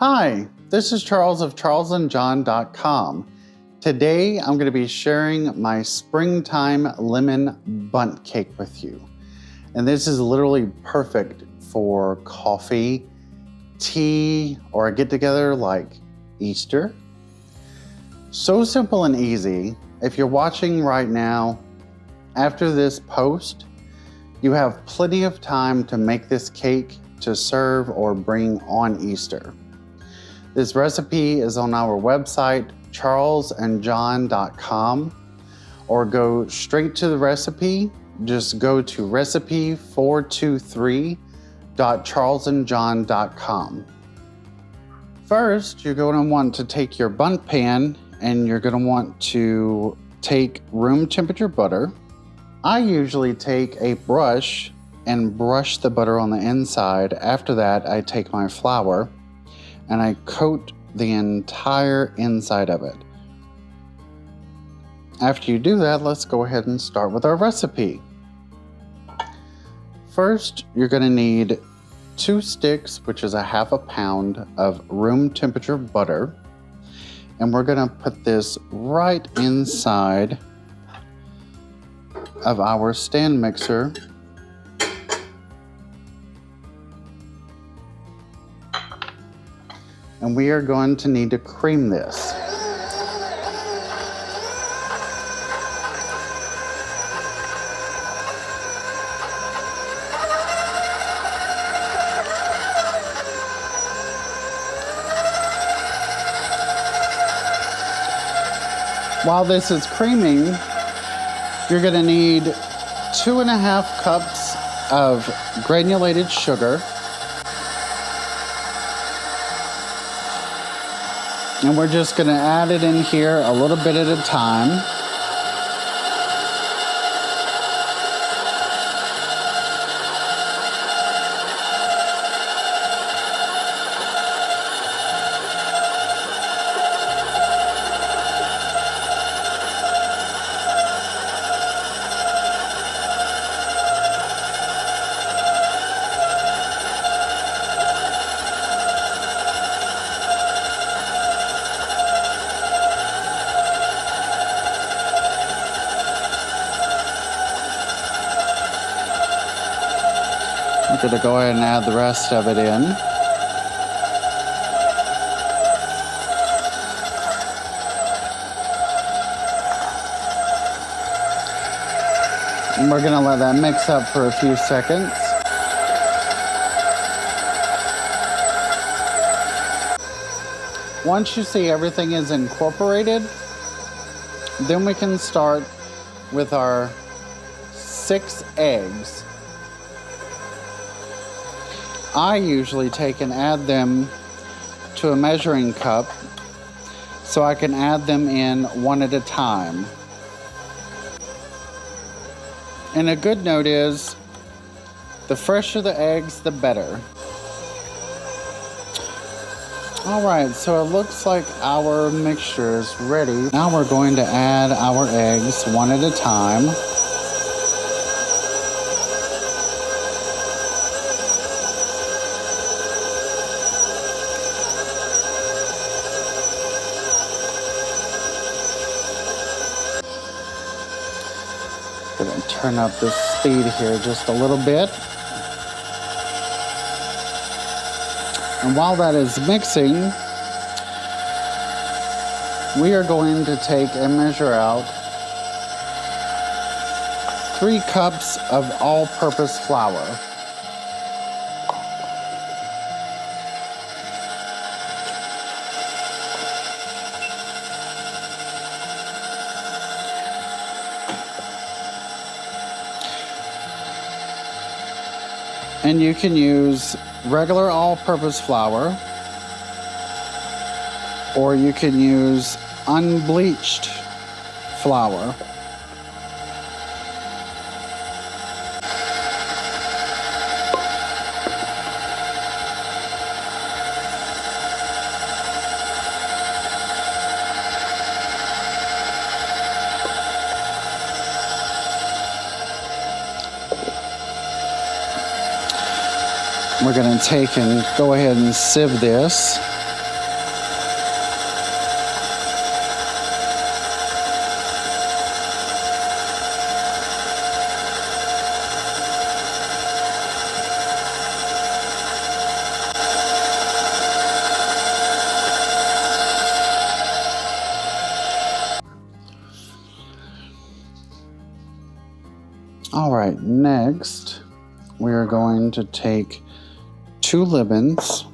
Hi, this is Charles of charlesandjohn.com. Today I'm going to be sharing my springtime lemon bundt cake with you. And this is literally perfect for coffee, tea, or a get-together like Easter. So simple and easy. If you're watching right now, after this post, you have plenty of time to make this cake to serve or bring on Easter. This recipe is on our website, charlesandjohn.com, or go straight to the recipe. Just go to recipe423.charlesandjohn.com. First, you're going to want to take your bundt pan and you're going to want to take room temperature butter. I usually take a brush and brush the butter on the inside. After that, I take my flour and I coat the entire inside of it. After you do that, let's go ahead and start with our recipe. First, you're going to need 2 sticks, which is a half a pound of room temperature butter. And we're going to put this right inside of our stand mixer. And we are going to need to cream this. While this is creaming, you're going to need 2.5 cups of granulated sugar. And we're just going to add it in here a little bit at a time. I'm going to go ahead and add the rest of it in. And we're going to let that mix up for a few seconds. Once you see everything is incorporated, then we can start with our 6 eggs. I usually take and add them to a measuring cup so I can add them in one at a time. And a good note is, the fresher the eggs, the better. All right, so it looks like our mixture is ready. Now we're going to add our eggs one at a time. Gonna turn up the speed here just a little bit. And while that is mixing, we are going to take and measure out 3 cups of all-purpose flour. And you can use regular all-purpose flour, or you can use unbleached flour. We're going to take and go ahead and sieve this. next we are going to take 2 lemons,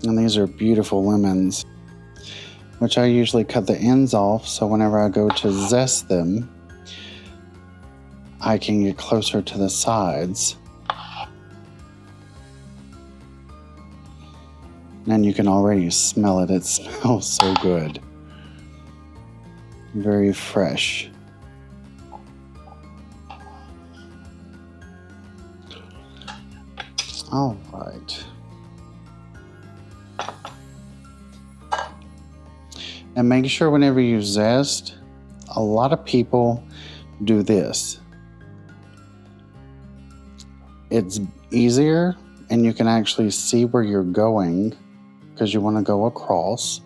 and these are beautiful lemons, which I usually cut the ends off so whenever I go to zest them, I can get closer to the sides. And you can already smell it. It smells so good. Very fresh. All right. And make sure whenever you zest, a lot of people do this. It's easier and you can actually see where you're going because you want to go across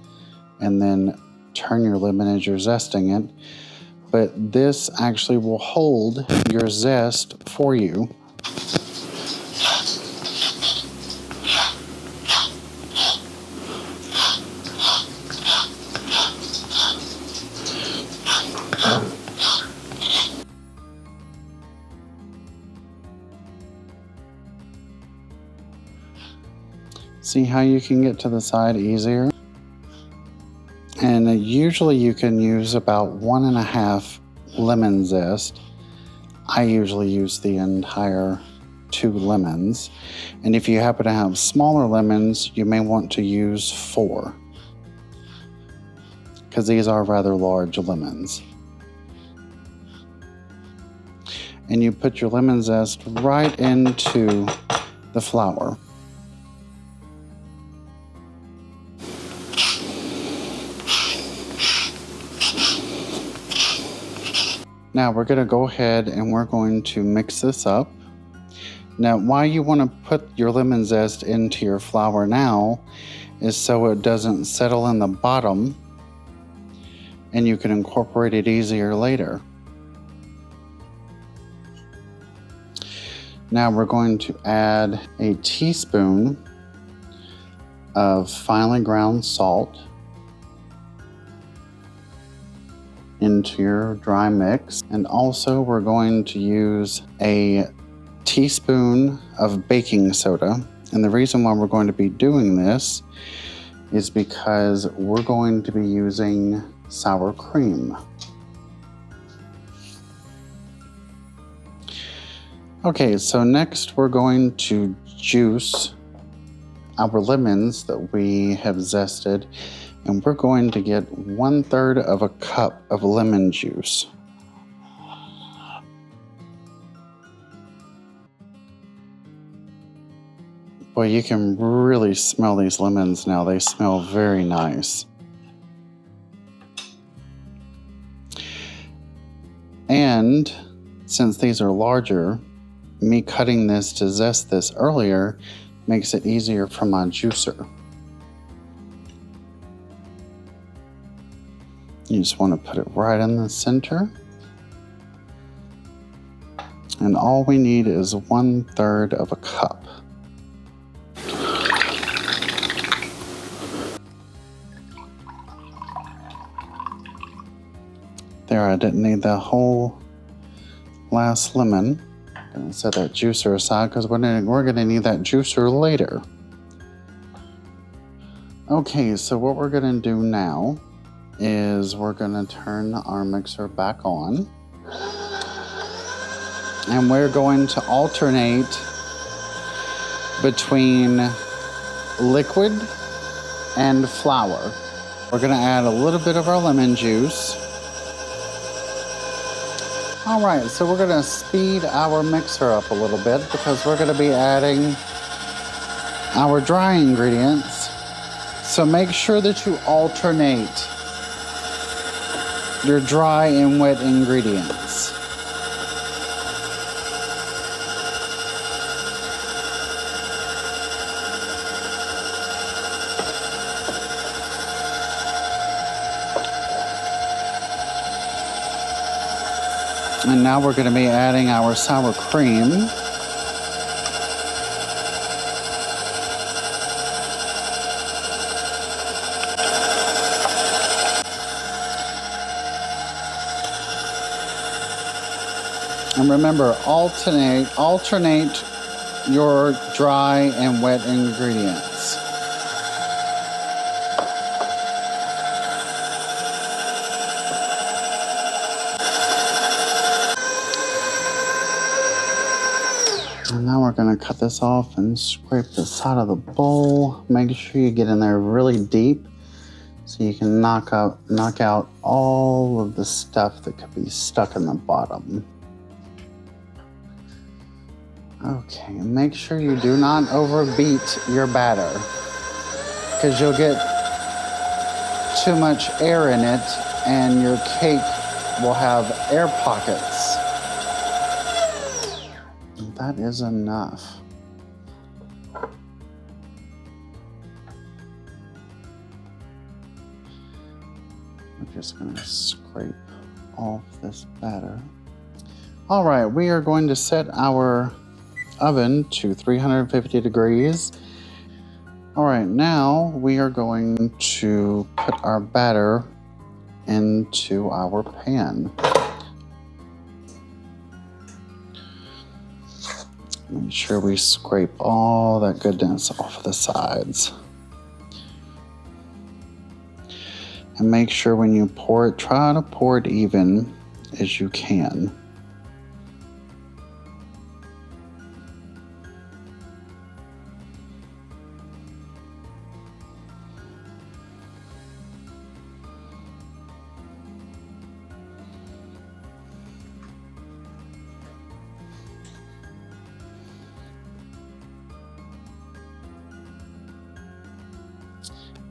and then turn your lemon as you're zesting it. But this actually will hold your zest for you. See how you can get to the side easier? And usually you can use about 1.5 lemon zest. I usually use the entire 2 lemons. And if you happen to have smaller lemons, you may want to use 4, because these are rather large lemons. And you put your lemon zest right into the flour. Now we're going to go ahead and we're going to mix this up. Now why you want to put your lemon zest into your flour now is so it doesn't settle in the bottom and you can incorporate it easier later. Now we're going to add a teaspoon of finely ground salt into your dry mix. And also we're going to use a teaspoon of baking soda. And the reason why we're going to be doing this is because we're going to be using sour cream. Okay, so next we're going to juice our lemons that we have zested, and we're going to get 1/3 of a cup of lemon juice. Boy, you can really smell these lemons now. They smell very nice. And since these are larger, me cutting this to zest this earlier makes it easier for my juicer. You just want to put it right in the center. And all we need is 1/3 of a cup. There, I didn't need the whole last lemon. I'm going to set that juicer aside because we're going to need that juicer later. Okay, so what we're going to do now is we're going to turn our mixer back on. And we're going to alternate between liquid and flour. We're going to add a little bit of our lemon juice. All right, so we're going to speed our mixer up a little bit because we're going to be adding our dry ingredients. So make sure that you alternate your dry and wet ingredients. And now we're going to be adding our sour cream. And remember, alternate your dry and wet ingredients. And now we're gonna cut this off and scrape the side of the bowl. Make sure you get in there really deep so you can knock out all of the stuff that could be stuck in the bottom. Okay, make sure you do not overbeat your batter because you'll get too much air in it and your cake will have air pockets. That is enough. We're just gonna scrape off this batter. All right, we are going to set our oven to 350 degrees. All right, now we are going to put our batter into our pan. Make sure we scrape all that goodness off of the sides. And make sure when you pour it, try to pour it even as you can.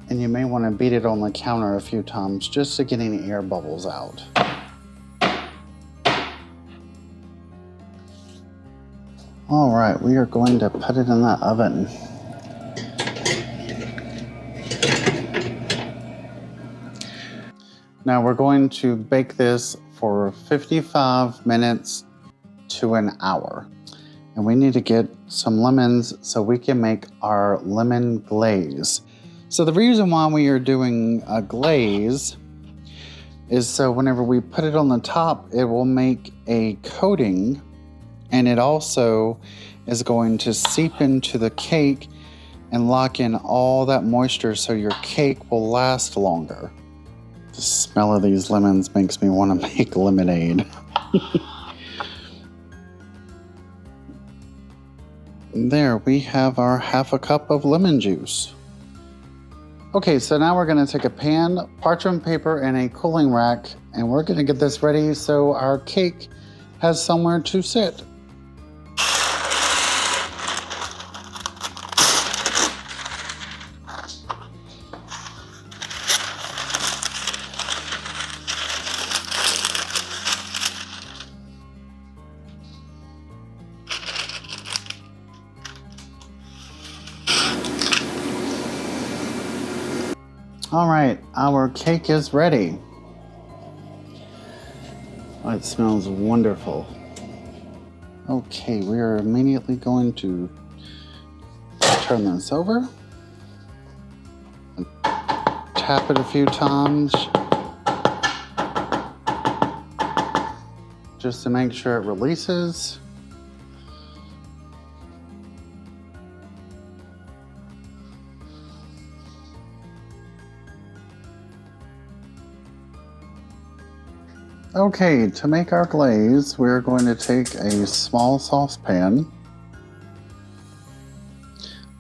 And you may want to beat it on the counter a few times just to get any air bubbles out. All right, we are going to put it in the oven. Now we're going to bake this for 55 minutes to an hour. And we need to get some lemons so we can make our lemon glaze. So the reason why we are doing a glaze is so whenever we put it on the top, it will make a coating, and it also is going to seep into the cake and lock in all that moisture so your cake will last longer. The smell of these lemons makes me want to make lemonade. There, we have our half a cup of lemon juice. Okay, so now we're gonna take a pan, parchment paper, and a cooling rack, and we're gonna get this ready so our cake has somewhere to sit. All right, our cake is ready. Oh, it smells wonderful. Okay, we are immediately going to turn this over and tap it a few times just to make sure it releases. Okay, to make our glaze, we're going to take a small saucepan,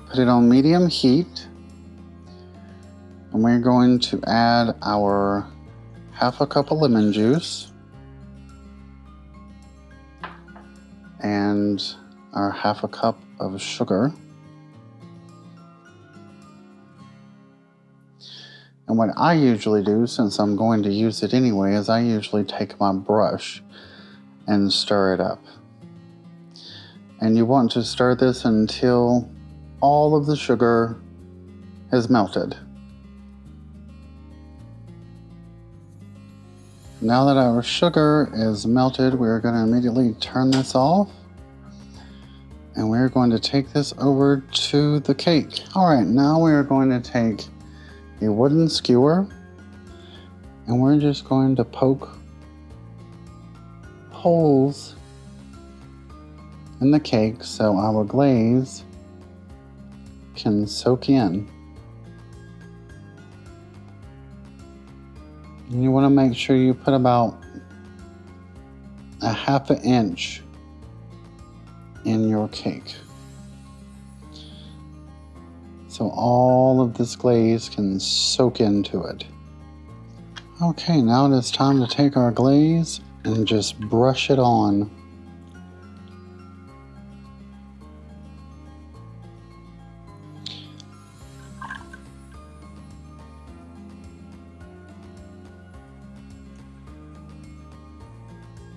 put it on medium heat, and we're going to add our half a cup of lemon juice and our half a cup of sugar. And what I usually do, since I'm going to use it anyway, is I usually take my brush and stir it up. And you want to stir this until all of the sugar has melted. Now that our sugar is melted, we're going to immediately turn this off. And we're going to take this over to the cake. All right, now we're going to take a wooden skewer, and we're just going to poke holes in the cake so our glaze can soak in. And you want to make sure you put about a ½ inch in your cake, so all of this glaze can soak into it. Okay, now it is time to take our glaze and just brush it on.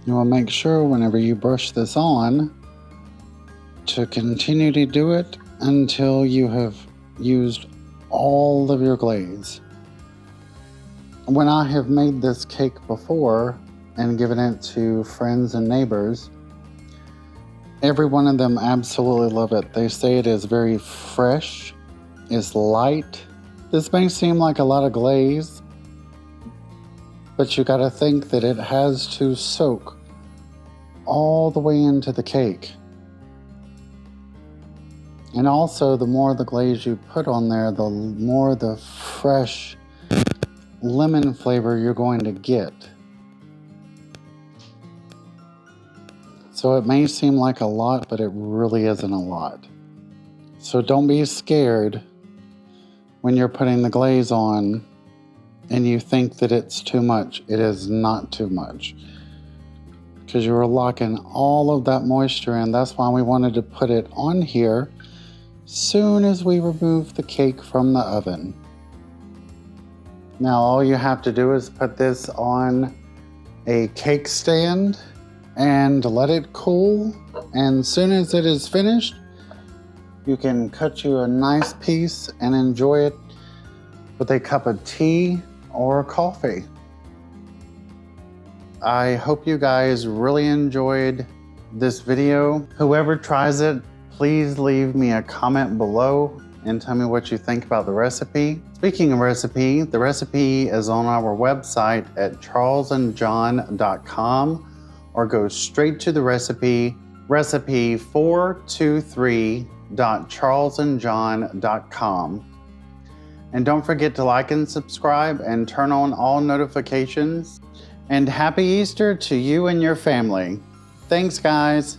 You want to make sure whenever you brush this on to continue to do it until you have used all of your glaze. When I have made this cake before and given it to friends and neighbors, every one of them absolutely love it. They say it is very fresh, it's light. This may seem like a lot of glaze, but you gotta think that it has to soak all the way into the cake. And also, the more the glaze you put on there, the more the fresh lemon flavor you're going to get. So it may seem like a lot, but it really isn't a lot. So don't be scared when you're putting the glaze on and you think that it's too much. It is not too much, because you are locking all of that moisture in. That's why we wanted to put it on here soon as we remove the cake from the oven. Now all you have to do is put this on a cake stand and let it cool, and as soon as it is finished, you can cut you a nice piece and enjoy it with a cup of tea or coffee. I hope you guys really enjoyed this video. Whoever tries it, please leave me a comment below and tell me what you think about the recipe. Speaking of recipe, the recipe is on our website at charlesandjohn.com, or go straight to the recipe 423.charlesandjohn.com. And don't forget to like and subscribe and turn on all notifications. And happy Easter to you and your family. Thanks, guys.